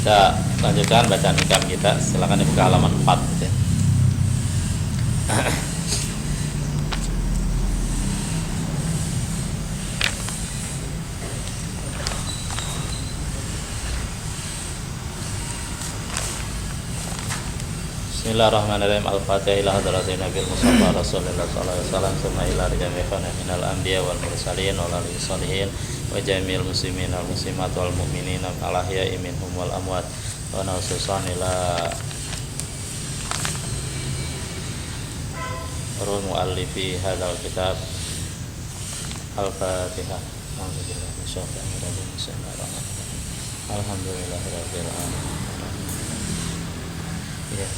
Kita lanjutkan bacaan hikam kita. Silakan dibuka halaman 4 ya. Bismillahirrahmanirrahim. Al-Fatihah ila hadratin Nabil Mustafa Rasulullah sallallahu alaihi wasallam, summa ila jami'an minal anbiya wal mursalin wal salihin wa jami'il muslimin wal muslimat wal mu'minin al ahya'i minhum wal amwat wa naususan ila ruh muallifi hadzal kitab. Al-Fatihah. Alhamdulillahirabbil alamin. Ya,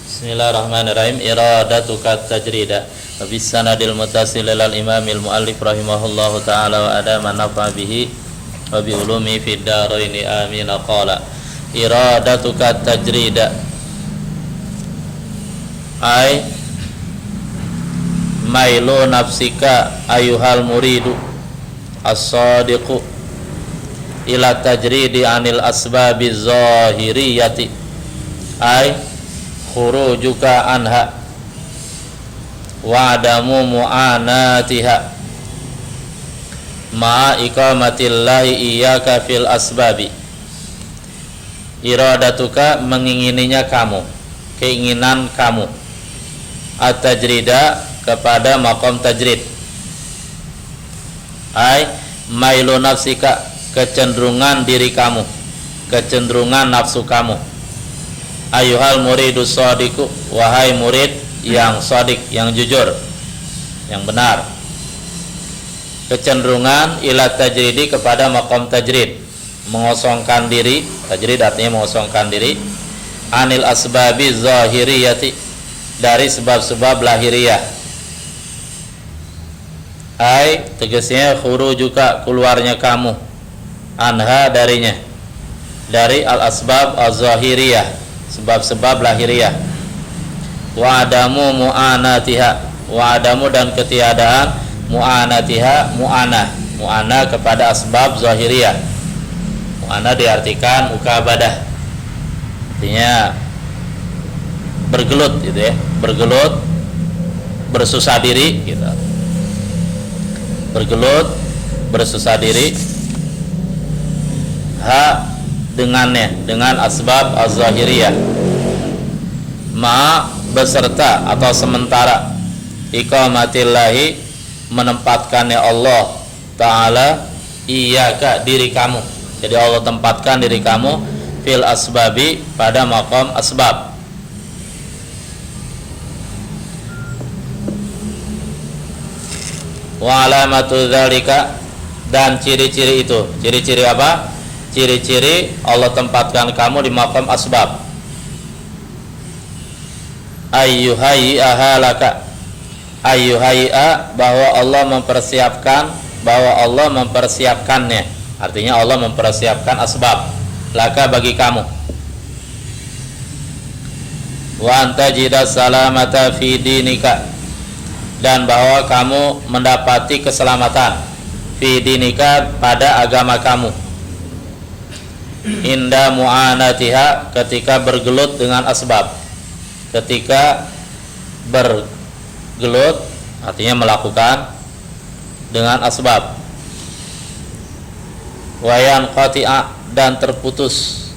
Bismillahirrahmanirrahim. Iradatuka tajrida bis sanadil muttasil ilal imamil muallif rahimahullahu taala wa adama nafa bihi wa bi ulumi fid daraini amin. Qala iradatuka tajrida ay mailu nafsika ayuhal muridu as-sadiqu ila tajridi anil asbabi zahiriyati ay khurujuka anha wa adamu mu'anatiha ma'a iqamatillahi iyyaka fil asbabi. Iradatuka mengingininya kamu, keinginan kamu, at-tajrida kepada maqam tajrid, ay mailu nafsika kecenderungan diri kamu, kecenderungan nafsu kamu, ayuhal muridus shadiqu wahai murid yang shadiq, yang jujur, yang benar, kecenderungan ila tajridi kepada maqam tajrid, mengosongkan diri. Tajrid artinya mengosongkan diri anil asbabi zahiriyati dari sebab-sebab lahiriah, ay tegasnya khurujuka keluarnya kamu, anha darinya, dari al asbab az-zahiriyah sebab-sebab lahiriah, wa adamu mu'anatiha, wa adamu dan ketiadaan mu'anatiha, mu'ana kepada asbab zahiriyah. Mu'ana diartikan mukabadah, artinya bergelut gitu ya, bergelut, bersusah diri gitu, bergelut, bersusah diri, ha dengannya, dengan asbab az-zahiriyah, ma beserta atau sementara iqamatillahi menempatkannya Allah Ta'ala iyyaka diri kamu. Jadi Allah tempatkan diri kamu fil asbabi pada maqam asbab. Wa alamatu dzalika, dan ciri-ciri itu. Ciri-ciri apa? Ciri-ciri Allah tempatkan kamu di maqam asbab. Ayyuhayyi'a laka, ayyuhayyi'a bahwa Allah mempersiapkan, bahwa Allah mempersiapkannya. Artinya Allah mempersiapkan asbab laka bagi kamu. Wa antajida salamata fi dinika, dan bahwa kamu mendapati keselamatan fi dinika pada agama kamu, inda mu'anatiha ketika bergelut dengan asbab, ketika bergelut artinya melakukan dengan asbab, wayan qati'a dan terputus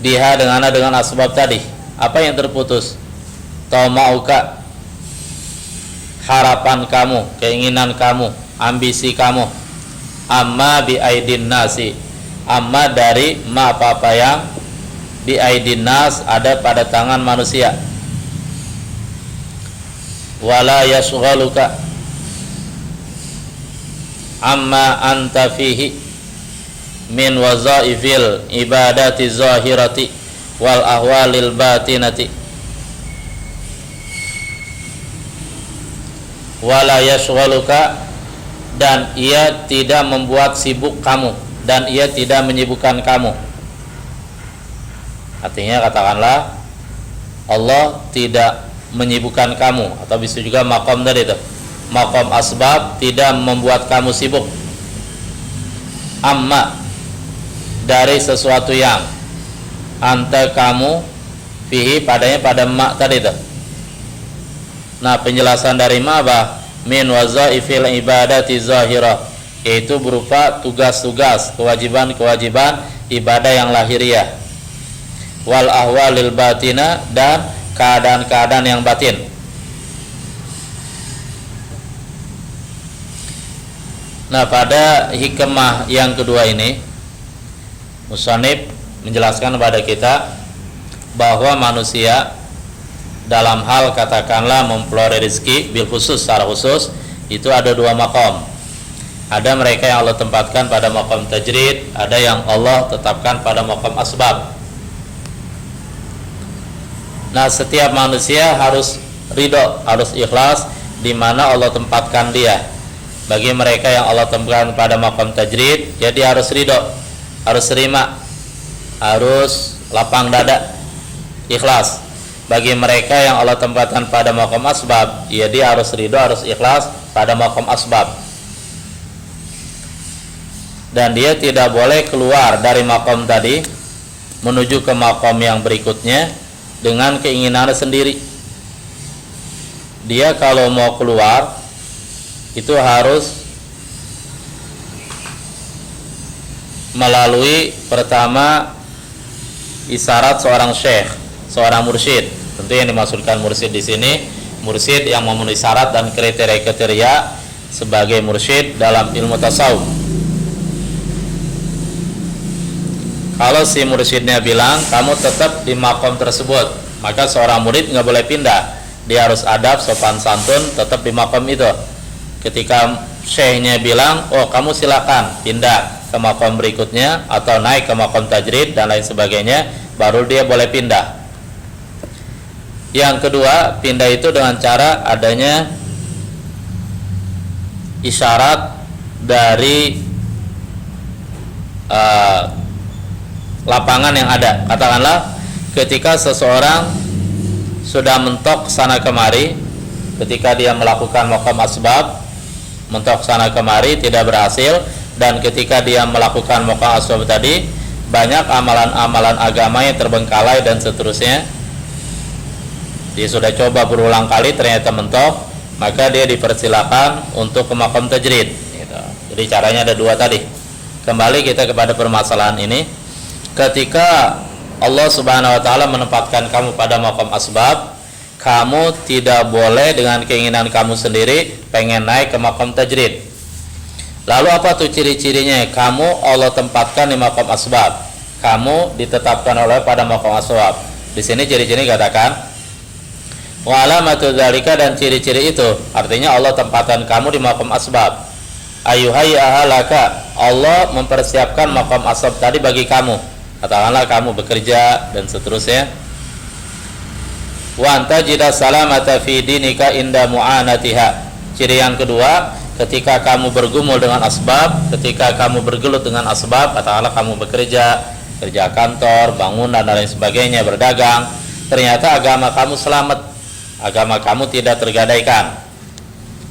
diha dengan asbab tadi. Apa yang terputus? Taumauka harapan kamu, keinginan kamu, ambisi kamu, amma bi aidin nasi, amma dari ma apa yang bi aidin nas ada pada tangan manusia, wala yashghaluka amma anta fihi min wazaifil ibadati zahirati wal ahwalil batinati, wala yashghaluka dan ia tidak membuat sibuk kamu, dan ia tidak menyibukkan kamu. Artinya katakanlah Allah tidak menyibukkan kamu, atau bisa juga makom dari itu, maqam asbab tidak membuat kamu sibuk. Amma, dari sesuatu yang anta kamu fihi padanya, pada ma tadi itu. Nah, penjelasan dari ma apa? Min wazaifil ibadati zahirah, yaitu berupa tugas-tugas, kewajiban-kewajiban ibadah yang lahiriah. Wal ahwalil batina, dan keadaan-keadaan yang batin. Nah, pada hikmah yang kedua ini musannif menjelaskan kepada kita bahwa manusia dalam hal katakanlah memperoleh rezeki bil khusus, secara khusus itu ada dua maqam. Ada mereka yang Allah tempatkan pada maqam tajrid, ada yang Allah tetapkan pada maqam asbab. Nah, setiap manusia harus ridho, harus ikhlas di mana Allah tempatkan dia. Bagi mereka yang Allah tempatkan pada maqam tajrid, jadi harus ridho, harus terima, harus lapang dada, ikhlas. Bagi mereka yang Allah tempatkan pada maqam asbab, ya dia harus ridho, harus ikhlas pada maqam asbab. Dan dia tidak boleh keluar dari maqam tadi menuju ke maqam yang berikutnya dengan keinginannya sendiri. Dia kalau mau keluar itu harus melalui pertama isyarat seorang syekh, seorang mursyid. Tentu yang dimaksudkan mursyid di sini, mursyid yang memenuhi syarat dan kriteria-kriteria sebagai mursyid dalam ilmu tasawuf. Kalau si mursyidnya bilang kamu tetap di makom tersebut, maka seorang murid nggak boleh pindah. Dia harus adab, sopan santun, tetap di makom itu. Ketika syekhnya bilang, oh kamu silakan pindah ke makom berikutnya atau naik ke makom tajrid dan lain sebagainya, baru dia boleh pindah. Yang kedua, pindah itu dengan cara adanya isyarat dari lapangan yang ada. Katakanlah ketika seseorang sudah mentok sana kemari, ketika dia melakukan maqam asbab, mentok sana kemari tidak berhasil, dan ketika dia melakukan maqam asbab tadi banyak amalan-amalan agama yang terbengkalai dan seterusnya, dia sudah coba berulang kali ternyata mentok, maka dia dipersilakan untuk ke maqam tajrid gitu. Jadi caranya ada dua tadi. Kembali kita kepada permasalahan ini. Ketika Allah Subhanahu wa taala menempatkan kamu pada maqam asbab, kamu tidak boleh dengan keinginan kamu sendiri pengen naik ke maqam tajrid. Lalu apa tuh ciri-cirinya? Kamu Allah tempatkan di maqam asbab, kamu ditetapkan oleh pada maqam asbab. Di sini ciri-ciri katakan wa alamatu dzalika, dan ciri-ciri itu artinya Allah tempatkan kamu di maqam asbab. Ayuhai ahalaka, Allah mempersiapkan maqam asbab tadi bagi kamu. Katakanlah kamu bekerja dan seterusnya. Wa anta jida salamata fi dinika inda mu'anatiha. Ciri yang kedua, ketika kamu bergumul dengan asbab, ketika kamu bergelut dengan asbab, katakanlah kamu bekerja, kerja kantor, bangunan dan lain sebagainya, berdagang, ternyata agama kamu selamat, agama kamu tidak tergadaikan.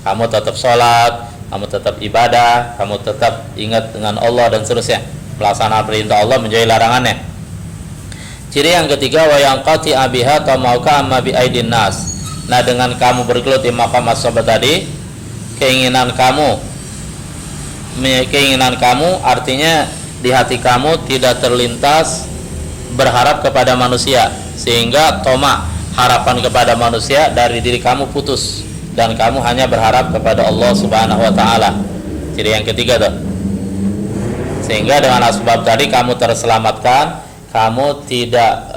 Kamu tetap sholat, kamu tetap ibadah, kamu tetap ingat dengan Allah dan seterusnya, pelaksanaan perintah Allah, menjauhi larangannya. Ciri yang ketiga, wa yanqati abiha tamauka amma bi aidin nas. Nah, dengan kamu bergelut di maqam asbab tadi, keinginan kamu artinya di hati kamu tidak terlintas berharap kepada manusia, sehingga toma, harapan kepada manusia dari diri kamu putus dan kamu hanya berharap kepada Allah Subhanahu wa taala. Ciri yang ketiga tuh. Sehingga dengan asbab tadi kamu terselamatkan, kamu tidak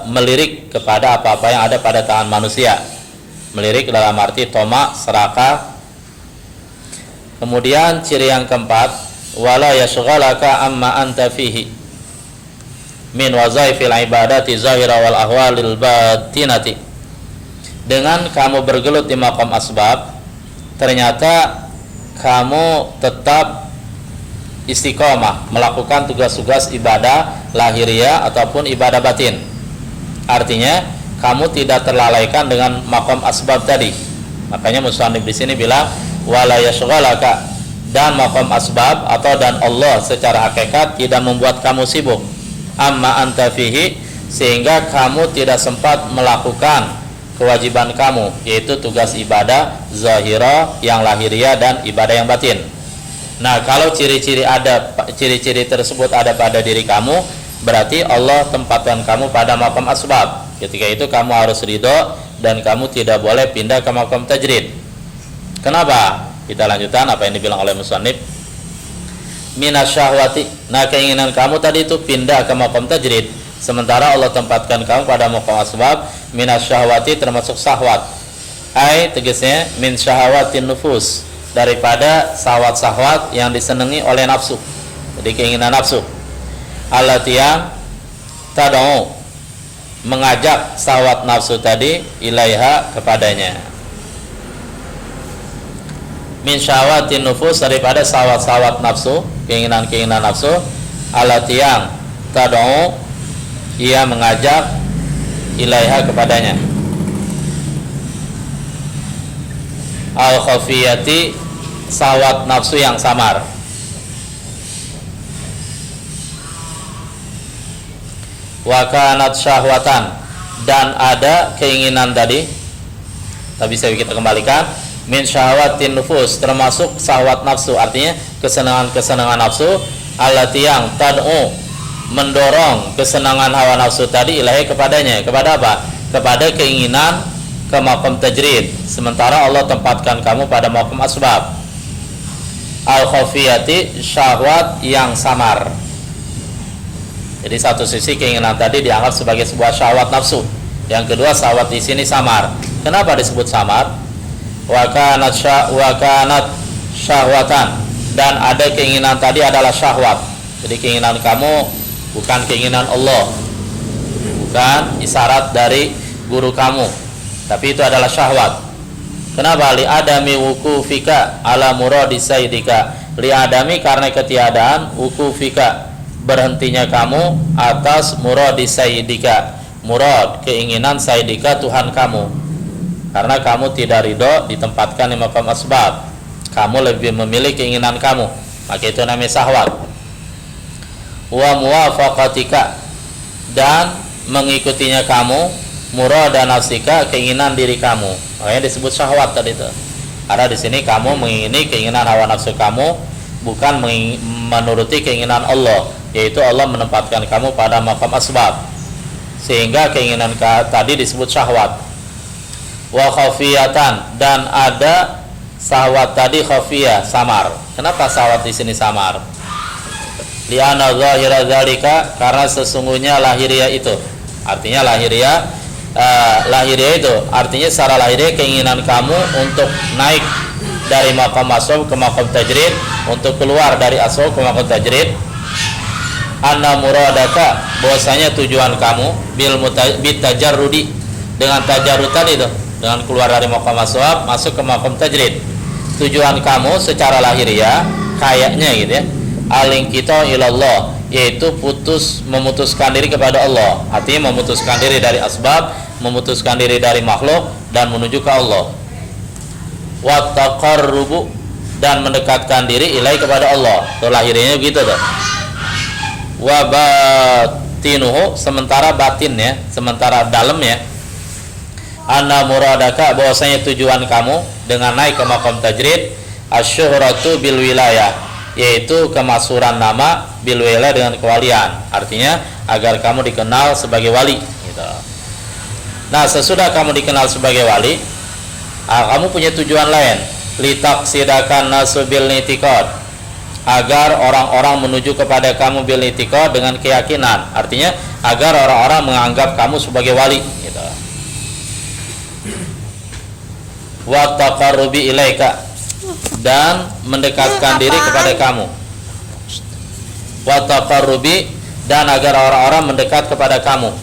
melirik kepada apa-apa yang ada pada tangan manusia. Melirik dalam arti toma, serakah. Kemudian ciri yang keempat, wala yashghalaka amma anta fihi min wazaifil ibadati zahira wal ahwalil batinati. Dengan kamu bergelut di maqam asbab, ternyata kamu tetap istiqomah melakukan tugas-tugas ibadah lahiriah ataupun ibadah batin. Artinya kamu tidak terlalaikan dengan maqam asbab tadi. Makanya musannif di sini bilang wala yashghalaka, dan maqam asbab atau dan Allah secara hakikat tidak membuat kamu sibuk amma anta fihi, sehingga kamu tidak sempat melakukan kewajiban kamu, yaitu tugas ibadah zahira yang lahiriah dan ibadah yang batin. Nah, kalau ciri-ciri tersebut ada pada diri kamu, berarti Allah tempatkan kamu pada maqam asbab. Ketika itu kamu harus ridho dan kamu tidak boleh pindah ke maqam tajrid. Kenapa? Kita lanjutkan apa yang dibilang oleh musannif. Minasyahwati. Nah, keinginan kamu tadi itu pindah ke maqam tajrid, sementara Allah tempatkan kamu pada maqam asbab. Minasyahwati termasuk syahwat. Tegasnya min syahawatin nufus, daripada syahwat-syahwat yang disenangi oleh nafsu. Jadi keinginan nafsu. Allati yang tad'u, mengajak syahwat nafsu tadi ilaiha, kepadanya. Min syahawatin nufus, daripada syahwat-syahwat nafsu, keinginan-keinginan nafsu. Allati yang tad'u, ia mengajak ilaiha, kepadanya. Al-khafiyati, syahwat nafsu yang samar. Wa kanat syahwatan, dan ada keinginan tadi, tapi bisa kita kembalikan, min syahwatin nufus, termasuk syahwat nafsu, artinya kesenangan-kesenangan nafsu. Allati yang tad'u, mendorong kesenangan hawa nafsu tadi ilahi, kepadanya. Kepada apa? Kepada keinginan ke maqam tajrid, sementara Allah tempatkan kamu pada maqam asbab. Al-khafiyati, syahwat yang samar. Jadi satu sisi keinginan tadi dianggap sebagai sebuah syahwat nafsu, yang kedua syahwat di sini samar. Kenapa disebut samar? Wa kanat syahwatan, dan ada keinginan tadi adalah syahwat. Jadi keinginan kamu bukan keinginan Allah, bukan isyarat dari guru kamu, tapi itu adalah syahwat. Kenapa? Li adami wukufika ala muradi sayyidika. Li adami, karena ketiadaan, wukufika, berhentinya kamu atas muradi sayyidika, murad keinginan sayyidika, Tuhan kamu. Karena kamu tidak ridho ditempatkan di maqam asbab, kamu lebih memilih keinginan kamu, maka itu namanya syahwat. Wa muwafaqatika, dan mengikutinya kamu, murada nafsika, keinginan diri kamu, makanya disebut syahwat tadi itu. Karena di sini kamu mengingini keinginan hawa nafsu kamu, bukan menuruti keinginan Allah, yaitu Allah menempatkan kamu pada maqam asbab, sehingga keinginan tadi disebut syahwat. Wa khafiyatan, dan ada syahwat tadi khafiyah, samar. Kenapa syahwat di sini samar? Li'anna zahira dzalika, karena sesungguhnya lahiriah itu, artinya lahiriah itu artinya secara lahiriah keinginan kamu untuk naik dari maqam asbab ke maqam tajrid, untuk keluar dari asbab ke maqam tajrid. Anna muradaka, bahwasanya tujuan kamu bil tajarrudi, dengan tajarrutan itu, dengan keluar dari maqam asbab masuk ke maqam tajrid. Tujuan kamu secara lahiriah kayaknya gitu ya, al-inqita ilallah, yaitu memutuskan diri kepada Allah, artinya memutuskan diri dari asbab, memutuskan diri dari makhluk dan menuju ke Allah. Wa taqarrubu, dan mendekatkan diri ilai kepada Allah. Itu lahirnya begitu tuh. Wa batinuhu, sementara batinnya, sementara dalamnya, anna muradaka, bahwasanya tujuan kamu dengan naik ke maqam tajrid, asyuhratu bil wilayah, yaitu kemasyhuran nama, bil wilayah, dengan kewalian, artinya agar kamu dikenal sebagai wali gitu. Nah, sesudah kamu dikenal sebagai wali, kamu punya tujuan lain, litaqsidakan nasu bil nitiqad, agar orang-orang menuju kepada kamu bil nitiqad, dengan keyakinan, artinya agar orang-orang menganggap kamu sebagai wali gitu. Wa taqarrubi ilaika, dan mendekatkan diri kepada kamu. Wa taqarrubi, dan agar orang-orang mendekat kepada kamu.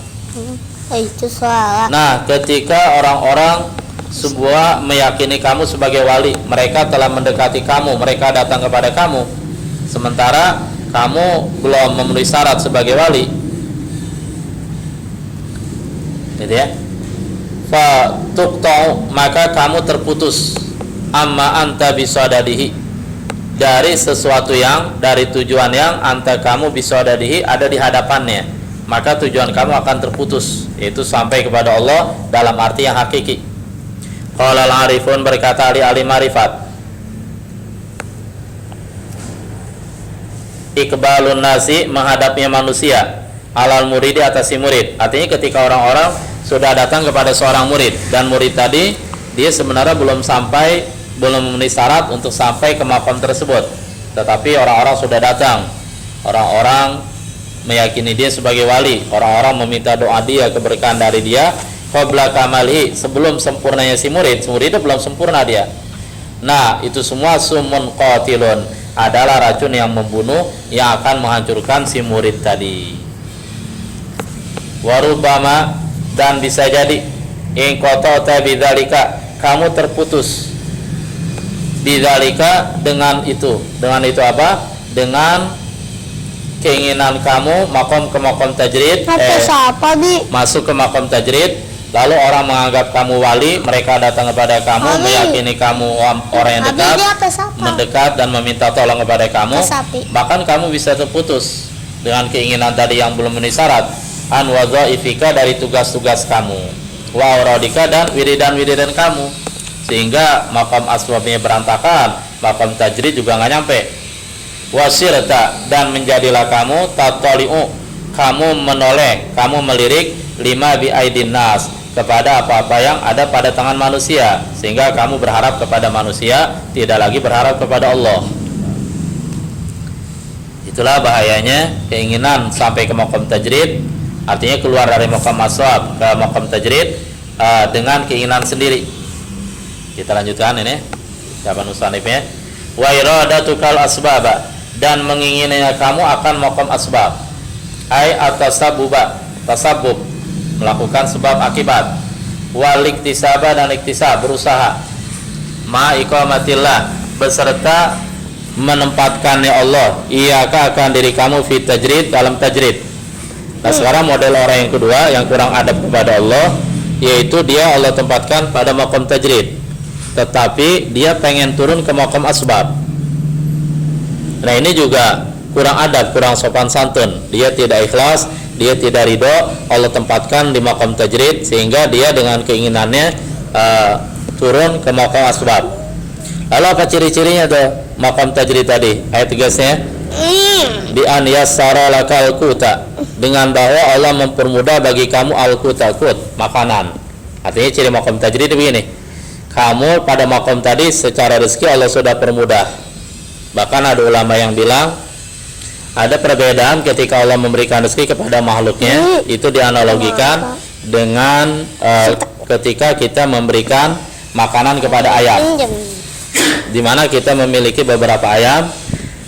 Itu soal. Nah, ketika orang-orang sebuah meyakini kamu sebagai wali, mereka telah mendekati kamu, mereka datang kepada kamu, sementara kamu belum memenuhi syarat sebagai wali, gitu ya. fa tuqta'u, maka kamu terputus, amma anta bisadadihi, dari sesuatu yang, dari tujuan yang anta kamu bisadadihi, ada di hadapannya, maka tujuan kamu akan terputus, yaitu sampai kepada Allah dalam arti yang hakiki. Qala al-arifun, berkata ahli marifat, iqbalun nasi, menghadapnya manusia, alal muridi, atas si murid. Artinya ketika orang-orang sudah datang kepada seorang murid, dan murid tadi dia sebenarnya belum memenuhi syarat untuk sampai ke maqam tersebut, tetapi orang-orang sudah datang, orang-orang meyakini dia sebagai wali, orang-orang meminta doa dia, keberkahan dari dia, qabla kamalihi, sebelum sempurnanya si murid itu belum sempurna dia. Nah, itu semua sumun qatilun, adalah racun yang membunuh, yang akan menghancurkan si murid tadi. Warubama, dan bisa jadi, in qata'ta bidzalika, kamu terputus bidzalika, dengan itu apa? Dengan keinginan kamu ke maqam tajrid, masuk ke maqam tajrid, lalu orang menganggap kamu wali, mereka datang kepada kamu, meyakini kamu orang yang dekat, mendekat dan meminta tolong kepada kamu, bahkan kamu bisa terputus dengan keinginan tadi yang belum memenuhi syarat, an wadhaifika, dari tugas-tugas kamu, wa auradika, dan wiridan-wiridan kamu, sehingga maqam aswabnya berantakan, maqam tajrid juga nggak nyampe. Wasirta, dan menjadilah kamu tatali'u, kamu menoleh, kamu melirik, lima bi aidin nas, kepada apa-apa yang ada pada tangan manusia, sehingga kamu berharap kepada manusia, tidak lagi berharap kepada Allah. Itulah bahayanya keinginan sampai ke maqam tajrid, artinya keluar dari maqam aswab ke maqam tajrid dengan keinginan sendiri. Kita lanjutkan ini jawaban musannifnya. Wa iradatukal asbaba, dan menginginnya kamu akan maqam asbab, ai tasabbub, melakukan sebab akibat, wal iktisaba, dan iktisab, berusaha, ma iqamatillah, beserta menempatkannya Allah, iyaka, akan diri kamu, fi tajrid, dalam tajrid. Nah, sekarang model orang yang kedua yang kurang adab kepada Allah, yaitu dia Allah tempatkan pada maqam tajrid, tetapi dia pengen turun ke maqam asbab. Nah, ini juga kurang adab, kurang sopan santun. Dia tidak ikhlas, dia tidak ridho, Allah tempatkan di maqam tajrid, sehingga dia dengan keinginannya turun ke maqam asbab. Lalu apa ciri-cirinya tuh maqam tajrid tadi? Ayat 3-nya, bi an yassara lakal quta, dengan bahwa Allah mempermudah bagi kamu al-quta, qut, makanan. Artinya ciri maqam tajrid begini, kamu pada maqam tadi secara rezeki Allah sudah permudah. Bahkan ada ulama yang bilang ada perbedaan ketika Allah memberikan rezeki kepada makhluknya, itu dianalogikan dengan ketika kita memberikan makanan kepada ayam, di mana kita memiliki beberapa ayam.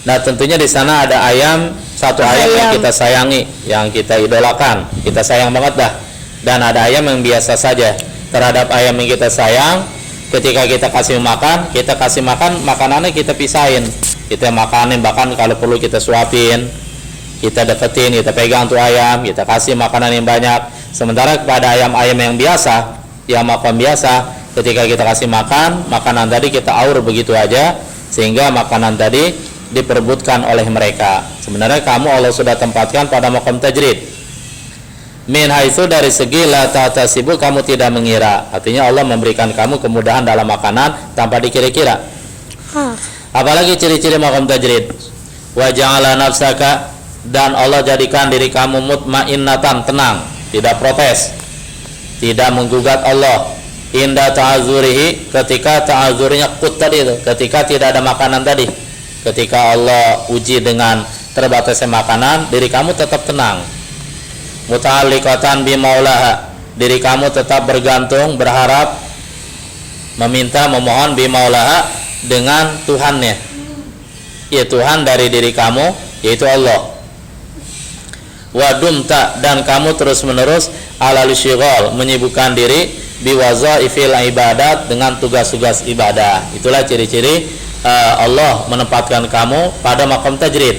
Nah, tentunya di sana ada satu ayam yang kita sayangi, yang kita idolakan, kita sayang banget dah. Dan ada ayam yang biasa saja. Terhadap ayam yang kita sayang, ketika kita kasih makan, makanannya kita pisahin, kita makanin, bahkan kalau perlu kita suapin, kita deketin, kita pegang tuh ayam, kita kasih makanan yang banyak. Sementara kepada ayam-ayam yang biasa, yang makan biasa, ketika kita kasih makanan tadi kita aur begitu aja, sehingga makanan tadi diperebutkan oleh mereka. Sebenarnya kamu Allah sudah tempatkan pada maqam tajrid. Min haitsu, dari segi la tatasibu, kamu tidak mengira. Artinya Allah memberikan kamu kemudahan dalam makanan tanpa dikira-kira. Apalagi ciri-ciri maqam tajrid. Wa ja'ala nafsaka, dan Allah jadikan diri kamu mutmainnatan, tenang, tidak protes, tidak menggugat Allah. Inda ta'azurihi, ketika ta'azurinya qut tadi itu, ketika tidak ada makanan tadi, ketika Allah uji dengan terbatasnya makanan, diri kamu tetap tenang. Muta'alliqatan bi maulaha, diri kamu tetap bergantung, berharap, meminta, memohon bi maulaha, dengan Tuhannya, ya Tuhan dari diri kamu, yaitu Allah. Wadumta, dan kamu terus menerus alal syighal, menyibukkan diri bi wazaifil ibadat, dengan tugas-tugas ibadah. Itulah ciri-ciri Allah menempatkan kamu pada maqam tajrid.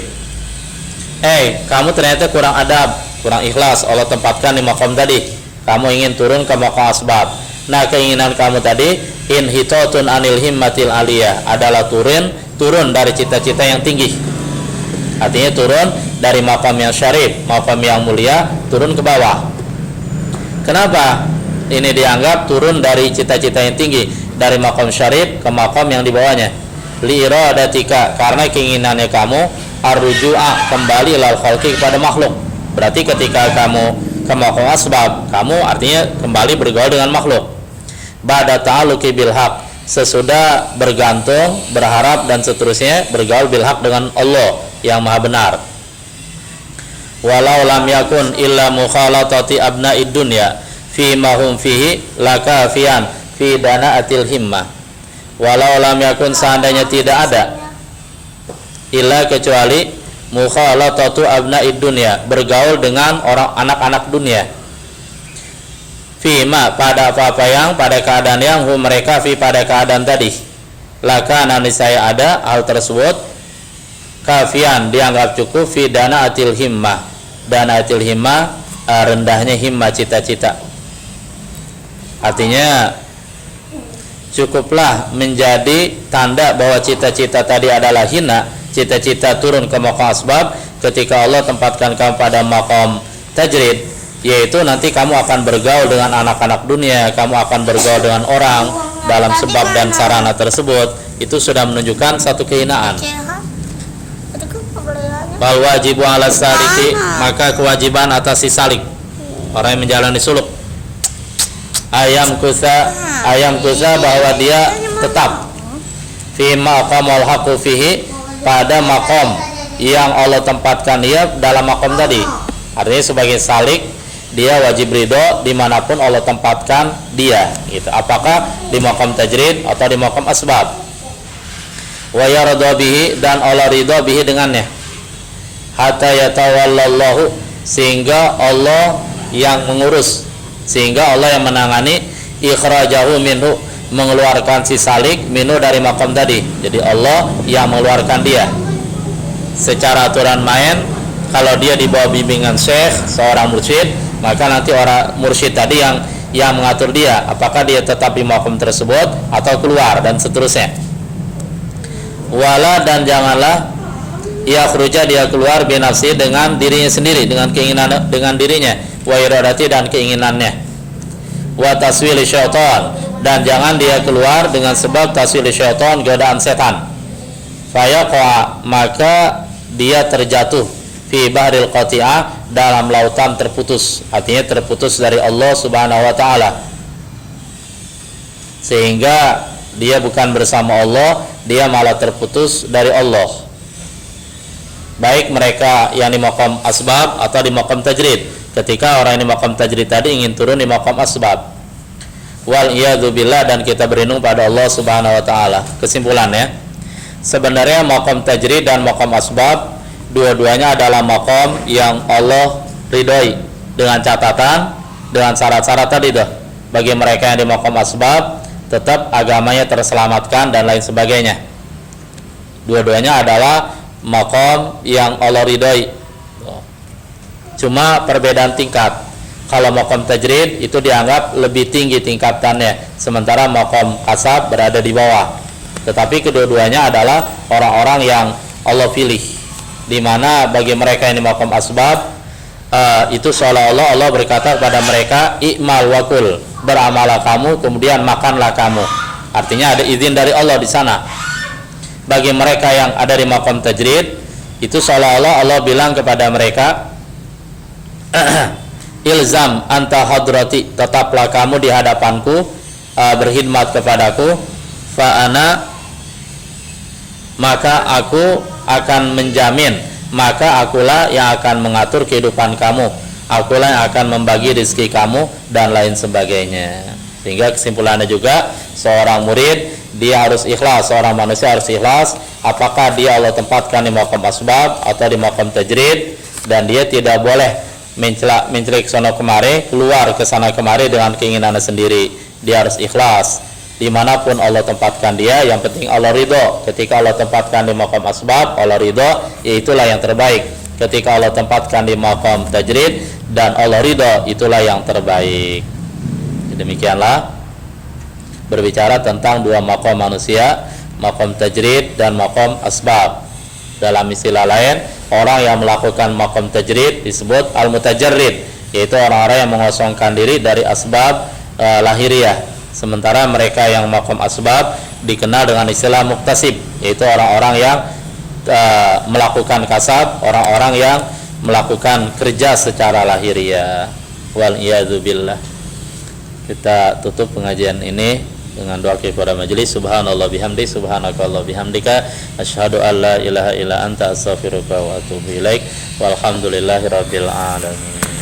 Kamu ternyata kurang adab, kurang ikhlas, Allah tempatkan di maqam tadi, kamu ingin turun ke maqam asbab. Nah, keinginan kamu tadi inhitatun anil himmatil aliyah adalah turun dari cita-cita yang tinggi. Artinya turun dari maqam yang syarif, maqam yang mulia, turun ke bawah. Kenapa ini dianggap turun dari cita-cita yang tinggi, dari maqam syarif ke maqam yang di bawahnya? Li iradatika, karena keinginannya kamu arruju'a, kembali ilal khalqi, kepada makhluk. Berarti ketika kamu ke maqam asbab, kamu artinya kembali bergaul dengan makhluk. Ba'da ta'alluqi bil haq, sesudah bergantung, berharap dan seterusnya bergaul bil haq dengan Allah yang maha benar. Walau lam yakun illa mukhalatati abna'id dunya fi ma hum fihi lakafian fi dana'atil himmah. Walau lam yakun, seandainya tidak ada illa, kecuali mukhalatatu abna'id dunya, bergaul dengan orang anak-anak dunia, fima, pada apa-apa yang, pada keadaan yang, mereka fi, pada keadaan tadi, laka, nanti saya ada hal tersebut, kafian, dianggap cukup, fi dana atil himmah, dana atil himmah, rendahnya himmah, cita-cita. Artinya cukuplah menjadi tanda bahwa cita-cita tadi adalah hina, cita-cita turun ke maqam asbab. Ketika Allah tempatkan kamu pada maqam tajrid, yaitu nanti kamu akan bergaul dengan anak-anak dunia, kamu akan bergaul dengan orang dalam sebab dan sarana tersebut, itu sudah menunjukkan satu kehinaan. Bal wajibu ala saliki, maka kewajiban atas si salik, orang yang menjalani suluk, ayam kusa bahwa dia tetap fi maqamul haqqu fihi, pada maqam yang Allah tempatkan dia dalam maqam tadi. Artinya sebagai salik, dia wajib ridho dimanapun Allah tempatkan dia, gitu. Apakah di maqam tajrid atau di maqam asbab. Wa yarda bihi, dan Allah ridho bihi dengannya. Hatta yatawallallahu, sehingga Allah yang mengurus, sehingga Allah yang menangani ikhrajahu minhu, mengeluarkan si salik minhu dari maqam tadi. Jadi Allah yang mengeluarkan dia. Secara aturan main, kalau dia di bawah bimbingan syekh, seorang mursyid, maka nanti orang mursyid tadi yang mengatur dia, apakah dia tetap di maqam tersebut atau keluar, dan seterusnya. Wala, dan janganlah ia khruja, dia keluar, binafsi, dengan dirinya sendiri, dengan keinginan, dengan dirinya, wa iradati, dan keinginannya, wa taswili syaitan, dan jangan dia keluar dengan sebab taswili syaitan, godaan setan. Fayaqa, maka dia terjatuh fi bahril qati'ah, dalam lautan terputus, artinya terputus dari Allah Subhanahu wa taala, sehingga dia bukan bersama Allah, dia malah terputus dari Allah. Baik mereka yang di maqam asbab atau di maqam tajrid. Ketika orang yang di maqam tajrid tadi ingin turun di maqam asbab, wal iyadu billah, dan kita berlindung pada Allah Subhanahu wa taala. Kesimpulannya, sebenarnya maqam tajrid dan maqam asbab dua-duanya adalah maqam yang Allah ridhoi, dengan catatan, dengan syarat-syarat tadi tuh. Bagi mereka yang di maqam asbab, tetap agamanya terselamatkan dan lain sebagainya. Dua-duanya adalah maqam yang Allah ridhoi. Cuma perbedaan tingkat. Kalau maqam tajrid itu dianggap lebih tinggi tingkatannya, sementara maqam kasab berada di bawah. Tetapi kedua-duanya adalah orang-orang yang Allah pilih, di mana bagi mereka yang di maqam asbab, itu seolah-olah Allah berkata kepada mereka, i'mal wakul, beramallah kamu, kemudian makanlah kamu. Artinya ada izin dari Allah di sana. Bagi mereka yang ada di maqam tajrid, itu seolah-olah Allah bilang kepada mereka, ilzam anta hadrati, tetaplah kamu di hadapanku, berkhidmat kepadaku, fa'ana, maka aku akan menjamin, maka akulah yang akan mengatur kehidupan kamu, akulah yang akan membagi rezeki kamu, dan lain sebagainya. Sehingga kesimpulannya juga, seorang murid dia harus ikhlas, seorang manusia harus ikhlas, apakah dia Allah tempatkan di maqam asbab atau di maqam tajrid, dan dia tidak boleh mencelik sana kemari, keluar ke sana kemari dengan keinginannya sendiri. Dia harus ikhlas dimanapun Allah tempatkan dia, yang penting Allah ridho. Ketika Allah tempatkan di maqam asbab, Allah ridho, itulah yang terbaik. Ketika Allah tempatkan di maqam tajrid dan Allah ridho, itulah yang terbaik. Demikianlah berbicara tentang dua maqam manusia, maqam tajrid dan maqam asbab. Dalam istilah lain, orang yang melakukan maqam tajrid disebut al-mutajarrid, yaitu orang-orang yang mengosongkan diri dari asbab lahiriah. Sementara mereka yang maqam asbab dikenal dengan istilah muktasib, yaitu orang-orang yang melakukan kasab, orang-orang yang melakukan kerja secara lahiriah. Wal iyadzu billah. Kita tutup pengajian ini dengan doa kepada majelis. Subhanallah bihamdi, subhanakallah bihamdika, asyhadu an la ilaha illa anta, astaghfiruka wa atubu ilaik. Walhamdulillahirabbil alamin.